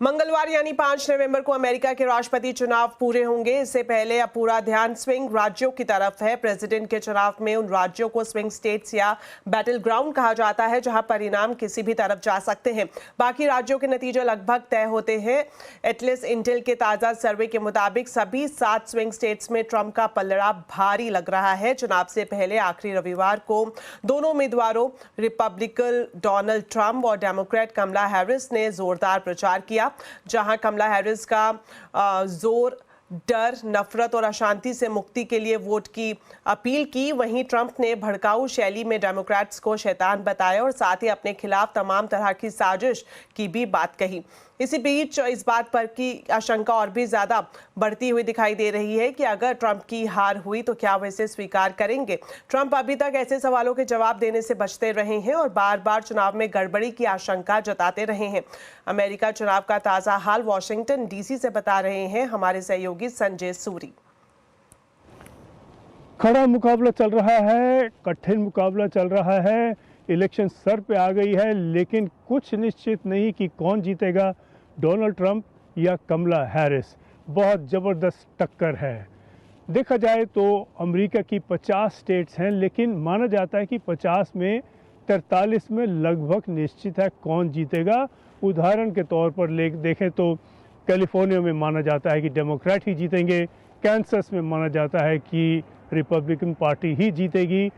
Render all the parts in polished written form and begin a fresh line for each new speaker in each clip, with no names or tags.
मंगलवार यानी 5 नवंबर को अमेरिका के राष्ट्रपति चुनाव पूरे होंगे। इससे पहले अब पूरा ध्यान स्विंग राज्यों की तरफ है। प्रेसिडेंट के चुनाव में उन राज्यों को स्विंग स्टेट्स या बैटल ग्राउंड कहा जाता है, जहां परिणाम किसी भी तरफ जा सकते हैं। बाकी राज्यों के नतीजे लगभग तय होते हैं। एटलिस इंटेल के ताजा सर्वे के मुताबिक सभी 7 स्विंग स्टेट्स में ट्रंप का पलड़ा भारी लग रहा है। चुनाव से पहले आखिरी रविवार को दोनों उम्मीदवारों रिपब्लिकन डोनाल्ड ट्रंप और डेमोक्रेट कमला हैरिस ने जोरदार प्रचार किया। जहां कमला हैरिस का जोर डर, नफरत और अशांति से मुक्ति के लिए वोट की अपील की, वहीं ट्रंप ने भड़काऊ शैली में डेमोक्रेट्स को शैतान बताया और साथ ही अपने खिलाफ तमाम तरह की साजिश की भी बात कही। इसी बीच इस बात पर की आशंका और भी ज्यादा बढ़ती हुई दिखाई दे रही है कि अगर ट्रंप की हार हुई तो क्या वे इसे स्वीकार करेंगे। ट्रंप अभी तक ऐसे सवालों के जवाब देने से बचते रहे हैं और बार बार चुनाव में गड़बड़ी की आशंका जताते रहे हैं। अमेरिका चुनाव का ताजा हाल वॉशिंगटन डीसी से बता रहे हैं हमारे सहयोगी संजय सूरी।
कड़ा मुकाबला चल रहा है, कठिन मुकाबला चल रहा है। इलेक्शन सर पे आ गई है, लेकिन कुछ निश्चित नहीं कि कौन जीतेगा, डोनाल्ड ट्रंप या कमला हैरिस। बहुत ज़बरदस्त टक्कर है। देखा जाए तो अमेरिका की 50 स्टेट्स हैं, लेकिन माना जाता है कि 50 में 43 में लगभग निश्चित है कौन जीतेगा। उदाहरण के तौर पर देखें तो कैलिफोर्निया में माना जाता है कि डेमोक्रेट ही जीतेंगे, कैंसस में माना जाता है कि रिपब्लिकन पार्टी ही जीतेगी।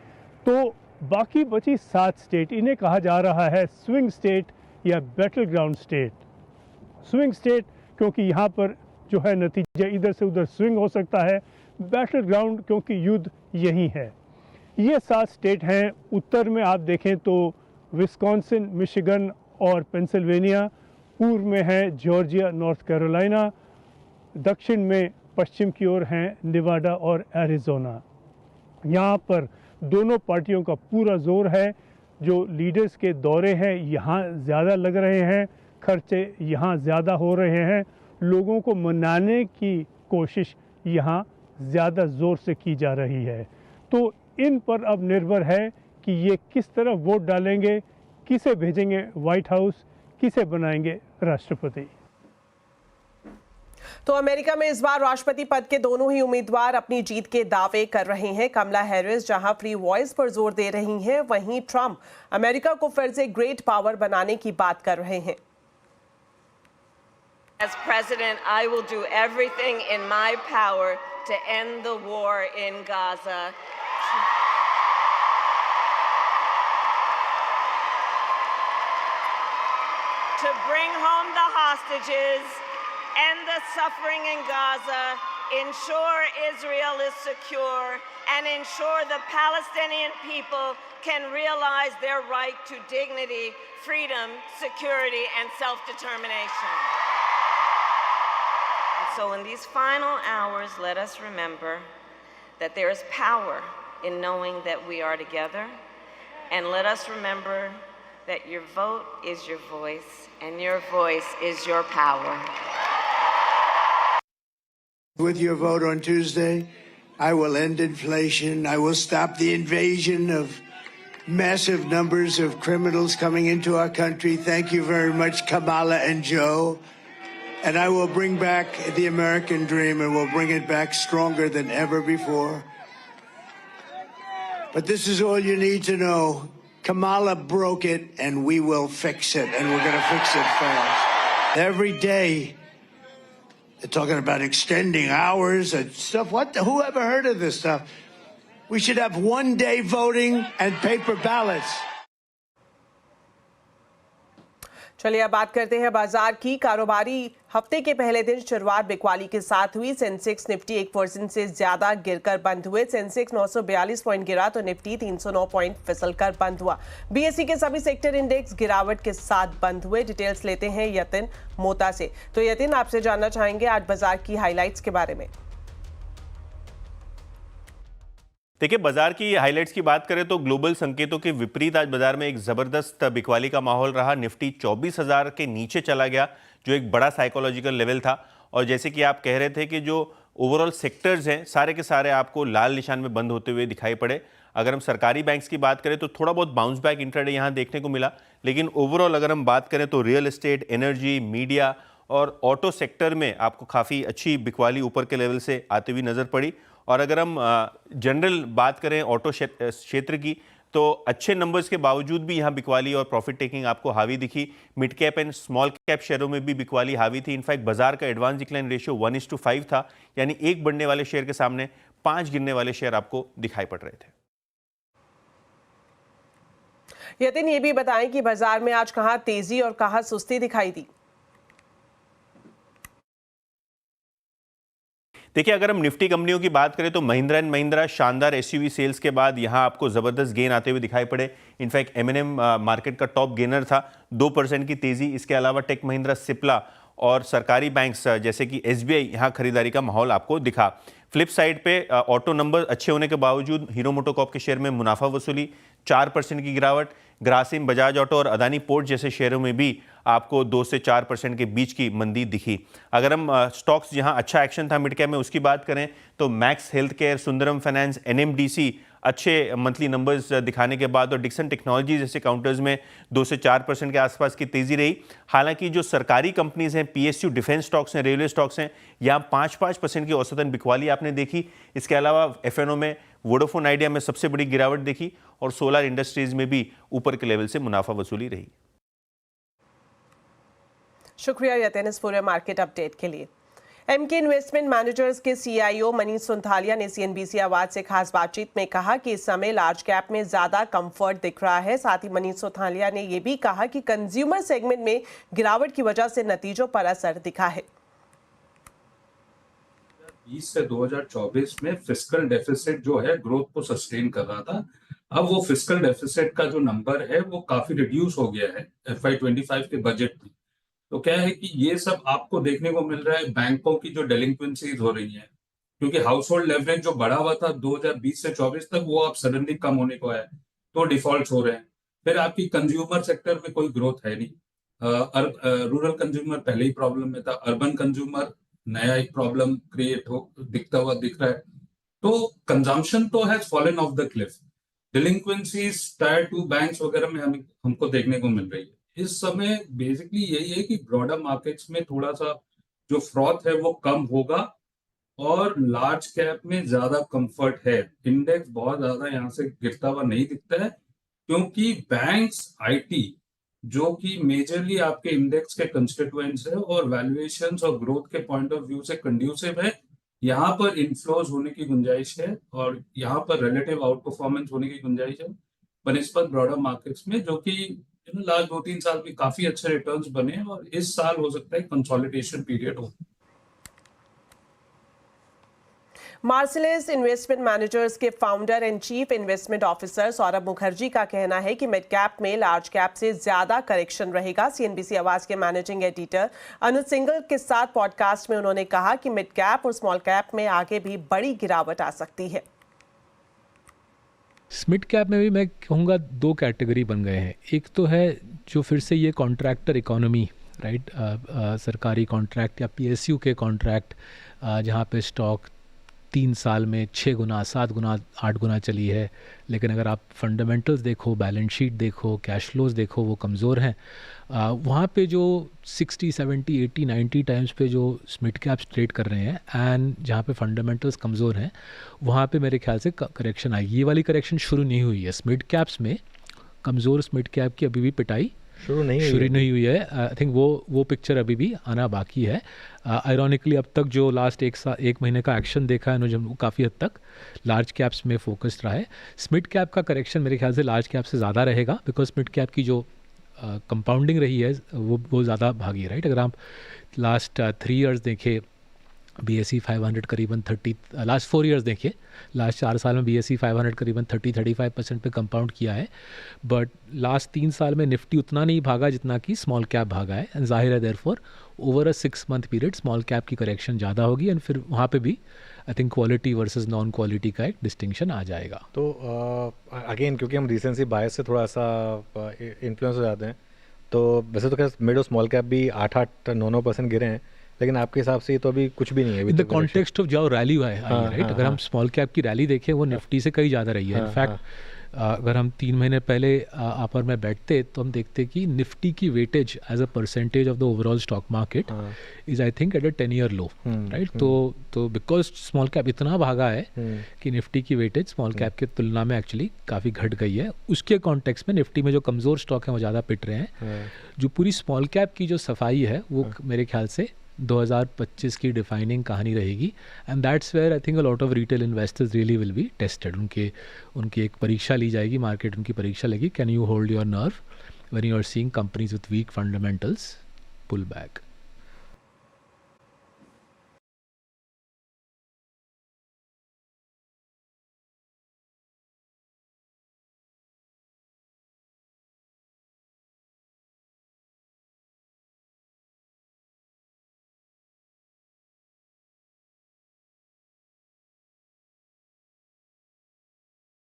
तो बाकी बची 7 स्टेट, इन्हें कहा जा रहा है स्विंग स्टेट या battle ground state. Swing state क्योंकि यहाँ पर जो है नतीजा इधर से उधर स्विंग हो सकता है। बैटल ग्राउंड क्योंकि युद्ध यही है। ये 7 स्टेट हैं। उत्तर में आप देखें तो विस्कॉन्सिन, मिशिगन और पेंसिल्वेनिया। पूर्व में है जॉर्जिया, नॉर्थ कैरोलिना। दक्षिण में पश्चिम की ओर हैं नेवाडा और एरिज़ोना। यहाँ पर दोनों पार्टियों का पूरा जोर है। जो लीडर्स के दौरे हैं यहाँ ज़्यादा लग रहे हैं, खर्चे यहाँ ज़्यादा हो रहे हैं। लोगों को मनाने की कोशिश यहाँ ज़्यादा ज़ोर से की जा रही है। तो इन पर अब निर्भर है कि ये किस तरह वोट डालेंगे, किसे भेजेंगे व्हाइट हाउस, किसे बनाएंगे राष्ट्रपति।
तो अमेरिका में इस बार राष्ट्रपति पद के दोनों ही उम्मीदवार अपनी जीत के दावे कर रहे हैं। कमला हैरिस जहां फ्री वॉइस पर जोर दे रही हैं, वहीं ट्रंप अमेरिका को फिर से ग्रेट पावर बनाने की बात कर रहे हैं।
As president, I will do everything in my power to end the war in Gaza. To bring home the hostages, end the suffering in Gaza, ensure Israel is secure, and ensure the Palestinian people can realize their right to dignity, freedom, security, and self-determination. So in these final hours, let us remember that there is power in knowing that we are together, and let us remember that your vote is your voice, and your voice is your power.
With your vote on Tuesday, I will end inflation. I will stop the invasion of massive numbers of criminals coming into our country. Thank you very much, Kamala and Joe. And I will bring back the American dream, and we'll bring it back stronger than ever before. But this is all you need to know. Kamala broke it, and we will fix it, and we're going to fix it fast. Every day, they're talking about extending hours and stuff. Who ever heard of this stuff? We should have one-day voting and paper ballots.
चलिए अब बात करते हैं बाजार की। कारोबारी हफ्ते के पहले दिन शुरुआत बिकवाली के साथ हुई। सेंसेक्स निफ्टी 1% से ज्यादा गिरकर बंद हुए। सेंसेक्स 942 पॉइंट गिरा तो निफ्टी 309 पॉइंट फिसलकर बंद हुआ। बीएसई के सभी सेक्टर इंडेक्स गिरावट के साथ बंद हुए। डिटेल्स लेते हैं यतिन मोता से। तो यतिन, आपसे जानना चाहेंगे आज बाजार की हाईलाइट्स के बारे में।
देखिए, बाजार की हाइलाइट्स की बात करें तो ग्लोबल संकेतों के विपरीत आज बाजार में एक जबरदस्त बिकवाली का माहौल रहा। निफ्टी 24,000 के नीचे चला गया, जो एक बड़ा साइकोलॉजिकल लेवल था। और जैसे कि आप कह रहे थे कि जो ओवरऑल सेक्टर्स हैं सारे के सारे आपको लाल निशान में बंद होते हुए दिखाई पड़े। अगर हम सरकारी बैंक्स की बात करें तो थोड़ा बहुत बाउंस बैक इंट्राडे यहाँ देखने को मिला, लेकिन ओवरऑल अगर हम बात करें तो रियल एस्टेट, एनर्जी, मीडिया और ऑटो सेक्टर में आपको काफ़ी अच्छी बिकवाली ऊपर के लेवल से आती हुई नज़र पड़ी। और अगर हम जनरल बात करें ऑटो क्षेत्र की, तो अच्छे नंबर्स के बावजूद भी यहाँ बिकवाली और प्रॉफिट टेकिंग आपको हावी दिखी। Mid cap and small cap शेयरों में भी बिकवाली हावी थी। इनफैक्ट बाजार का एडवांस डिक्लाइन रेशियो 1:5 था, यानी एक बढ़ने वाले शेयर के सामने 5 गिरने वाले शेयर आपको दिखाई पड़ रहे थे।
यतिन, ये भी बताएं कि बाजार में आज कहां तेजी और कहां सुस्ती दिखाई दी?
देखिए, अगर हम निफ्टी कंपनियों की बात करें तो महिंद्रा एंड महिंद्रा शानदार एसयूवी सेल्स के बाद यहां आपको जबरदस्त गेन आते हुए दिखाई पड़े। इनफैक्ट एमएनएम मार्केट का टॉप गेनर था, 2% की तेजी। इसके अलावा टेक महिंद्रा, सिप्ला और सरकारी बैंक्स जैसे कि एसबीआई, यहां खरीदारी का माहौल आपको दिखा। फ्लिप साइड पे ऑटो नंबर अच्छे होने के बावजूद हीरो मोटोकॉर्प के शेयर में मुनाफा वसूली, 4% की गिरावट। ग्रासिम, बजाज ऑटो और अदानी पोर्ट जैसे शेयरों में भी आपको 2 से 4% के बीच की मंदी दिखी। अगर हम स्टॉक्स जहां अच्छा एक्शन था मिड कैप में उसकी बात करें तो max health care, Sundaram finance, NMDC अच्छे मंथली नंबर्स दिखाने के बाद और डिक्सन टेक्नोलॉजी जैसे काउंटर्स में 2 से 4% के आसपास की तेजी रही। हालांकि जो सरकारी कंपनीज हैं, पीएसयू, डिफेंस स्टॉक्स हैं, रेलवे स्टॉक्स हैं, यहाँ 5% की औसतन बिकवाली आपने देखी। इसके अलावा एफएनओ में वोडाफोन आइडिया में सबसे बड़ी गिरावट देखी और सोलर इंडस्ट्रीज में भी ऊपर के लेवल से मुनाफा वसूली रही।
शुक्रिया यतिन इस पूरे मार्केट अपडेट के लिए। एमके इन्वेस्टमेंट मैनेजर्स के सीईओ मनीष सुंथालिया ने सीएनबीसी आवाज से खास बातचीत में कहा कि इस समय लार्ज कैप में ज्यादा कंफर्ट दिख रहा है। साथ ही मनीष सुंथालिया ने यह भी कहा कि कंज्यूमर सेगमेंट में गिरावट की वजह से नतीजों पर असर दिखा है।
2020 से 2024 में फिस्कल डेफिसिट जो है ग्रोथ को सस्टेन कर रहा था। अब वो फिस्कल डेफिसिट का जो नंबर है वो काफी रिड्यूस हो गया है FY25 के बजट में। तो क्या है कि ये सब आपको देखने को मिल रहा है बैंकों की जो डेलिंक्वेंसीज हो रही हैं, क्योंकि हाउस होल्ड लेवरेज जो बढ़ा हुआ था 2020 से 24 तक, वो अब सडनली कम होने को है, तो डिफॉल्ट हो रहे हैं। फिर आपकी कंज्यूमर सेक्टर में कोई ग्रोथ है नहीं। रूरल कंज्यूमर पहले ही प्रॉब्लम में था, अर्बन कंज्यूमर नया एक प्रॉब्लम दिखता हुआ दिख रहा है। तो कंजम्पशन तो has fallen off the cliff. Delinquencies tier 2 banks वगैरह में हमको देखने को मिल रही है। इस समय बेसिकली यही है कि ब्रॉडर मार्केट्स में थोड़ा सा जो फ्रॉथ है वो कम होगा और लार्ज कैप में ज्यादा कंफर्ट है। इंडेक्स बहुत ज्यादा यहाँ से गिरता हुआ नहीं दिखता है, क्योंकि बैंक्स, आईटी जो कि मेजरली आपके इंडेक्स के कंस्टिट्यूएंट्स है और वैल्यूएशंस और ग्रोथ के पॉइंट ऑफ व्यू से कंड्यूसिव है, यहाँ पर इनफ्लोज होने की गुंजाइश है और यहाँ पर रिलेटिव आउट परफॉर्मेंस होने की गुंजाइश है बनिस्बत ब्रॉडर मार्केट्स में, जो कि लास्ट 2-3 साल में काफी अच्छे रिटर्न्स बने और इस साल हो सकता है कंसोलिडेशन पीरियड हो।
मार्सिलेस इन्वेस्टमेंट मैनेजर्स के founder and chief investment officer Saurabh Mukherjee का कहना है कि मिड कैप में लार्ज कैप से ज्यादा करेक्शन रहेगा। सीएनबीसी आवाज के मैनेजिंग एडिटर अनुज सिंगल के साथ पॉडकास्ट में उन्होंने कहा कि मिड कैप और स्मॉल कैप में आगे भी बड़ी गिरावट आ सकती है।
मिड कैप में भी मैं कहूँगा 2 कैटेगरी बन गए हैं। एक तो है जो फिर से ये कॉन्ट्रैक्टर इकोनॉमी, राइट, सरकारी कॉन्ट्रैक्ट या पीएसयू के कॉन्ट्रैक्ट, जहाँ पे स्टॉक 3 साल में 6 गुना, 7 गुना, 8 गुना चली है, लेकिन अगर आप फंडामेंटल्स देखो, बैलेंस शीट देखो, कैश फ्लोज देखो, वो कमज़ोर हैं। वहाँ पे जो 60, 70, 80, 90 टाइम्स पे जो मिड कैप्स ट्रेड कर रहे हैं एंड जहाँ पे फंडामेंटल्स कमज़ोर हैं, वहाँ पे मेरे ख्याल से करेक्शन आएगी। ये वाली करेक्शन शुरू नहीं हुई है। मिड कैप्स में कमज़ोर मिड कैप की अभी भी पिटाई शुरू नहीं हुई है। आई थिंक वो पिक्चर अभी भी आना बाकी है। आयरॉनिकली अब तक जो लास्ट एक महीने का एक्शन देखा है वो काफ़ी हद तक लार्ज कैप्स में फोकस्ड रहा है। मिड कैप का करेक्शन मेरे ख्याल से लार्ज कैप से ज़्यादा रहेगा, बिकॉज मिड कैप की जो कंपाउंडिंग रही है वो ज़्यादा भागी है, राइट। अगर आप लास्ट 3 ईयर्स देखें, BSE 500 करीबन 30, लास्ट 4 ईयर्स देखिए, लास्ट 4 साल में BSE 500 करीबन 30-35% पे कंपाउंड किया है। बट लास्ट 3 साल में निफ्टी उतना नहीं भागा जितना कि स्मॉल कैप भागा है। एंड जाहिर है therefore over a 6 month period small cap की करेक्शन ज़्यादा होगी एंड फिर वहाँ पे भी I think quality versus non quality का एक डिस्टिंक्शन आ जाएगा।
तो अगेन क्योंकि हम रिसेंसी बायस से थोड़ा सा इन्फ्लुएंस हो जाते हैं, तो वैसे तो खैर मिड और स्मॉल कैप भी 8-9% गिरे हैं, लेकिन आपके हिसाब से ये तो अभी कुछ भी नहीं है।
इन द कॉन्टेक्स्ट ऑफ जो रैली हुआ है, राइट। अगर हम स्मॉल कैप की रैली देखें वो निफ्टी से कहीं ज़्यादा रही है। इनफैक्ट अगर हम 3 महीने पहले अपर में बैठते तो हम देखते कि निफ्टी की weightage as a percentage of the overall stock market is I think at a 10-year low, right. तो बिकॉज स्मॉल कैप इतना भागा है कि निफ्टी की वेटेज स्मॉल कैप की तुलना में एक्चुअली काफ़ी घट गई है। उसके कॉन्टेक्स्ट में निफ्टी में जो कमज़ोर स्टॉक हैं वो ज़्यादा पिट रहे हैं। जो पूरी स्मॉल कैप की जो सफाई है वो मेरे ख्याल से 2025 की डिफाइनिंग कहानी रहेगी, and that's where I think a lot of retail investors really will be tested. उनकी एक परीक्षा ली जाएगी, मार्केट उनकी परीक्षा लेगी, can you hold your nerve when you are seeing companies with weak fundamentals pull back.